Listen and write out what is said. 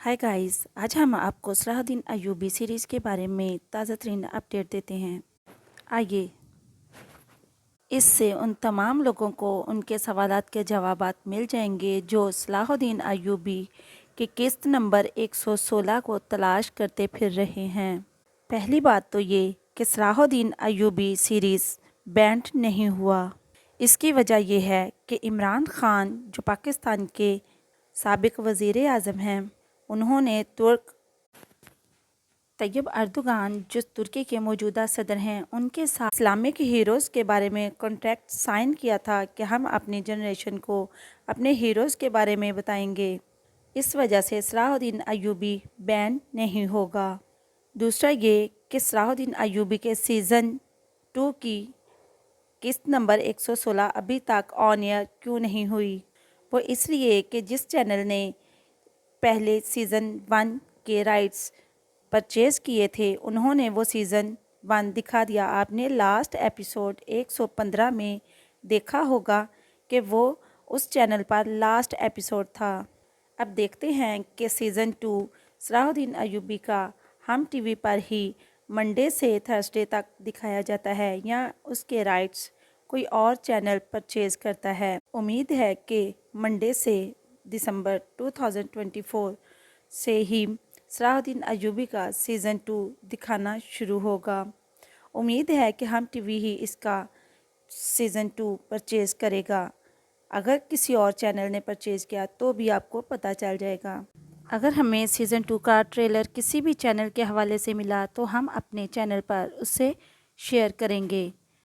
Hi guys, आज हम आपको सलाहुद्दीन अय्यूबी सीरीज़ के बारे में ताज़ा तरीन अपडेट देते हैं। आइए इससे उन तमाम लोगों को उनके सवालात के जवाबात मिल जाएंगे जो सलाहुद्दीन अय्यूबी के किस्त नंबर 116 को तलाश करते फिर रहे हैं। पहली बात तो ये कि सलाहुद्दीन अय्यूबी सीरीज़ बैंड नहीं हुआ। इसकी वजह यह है कि इमरान खान जो पाकिस्तान के साबिक वज़ीर आज़म हैं, उन्होंने तुर्क तैयब अर्दोगान जो तुर्की के मौजूदा सदर हैं, उनके साथ इस्लामिक हीरोज़ के बारे में कॉन्ट्रैक्ट साइन किया था कि हम अपनी जनरेशन को अपने हीरोज़ के बारे में बताएंगे। इस वजह से सलाहुद्दीन अय्यूबी बैन नहीं होगा। दूसरा ये कि सलाहुद्दीन अय्यूबी के सीज़न 2 की किस्त नंबर 116 अभी तक ऑन एयर क्यों नहीं हुई। वो इसलिए कि जिस चैनल ने पहले सीज़न 1 के राइट्स परचेज़ किए थे, उन्होंने वो सीज़न 1 दिखा दिया। आपने लास्ट एपिसोड 115 में देखा होगा कि वो उस चैनल पर लास्ट एपिसोड था। अब देखते हैं कि सीज़न 2 सलाहुद्दीन अय्यूबी का हम टीवी पर ही मंडे से थर्सडे तक दिखाया जाता है या उसके राइट्स कोई और चैनल परचेज़ करता है। उम्मीद है कि मंडे से दिसंबर 2024 से ही सलाहुद्दीन अय्यूबी का सीज़न 2 दिखाना शुरू होगा। उम्मीद है कि हम टीवी ही इसका सीज़न 2 परचेज़ करेगा। अगर किसी और चैनल ने परचेज़ किया तो भी आपको पता चल जाएगा। अगर हमें सीज़न 2 का ट्रेलर किसी भी चैनल के हवाले से मिला तो हम अपने चैनल पर उसे शेयर करेंगे।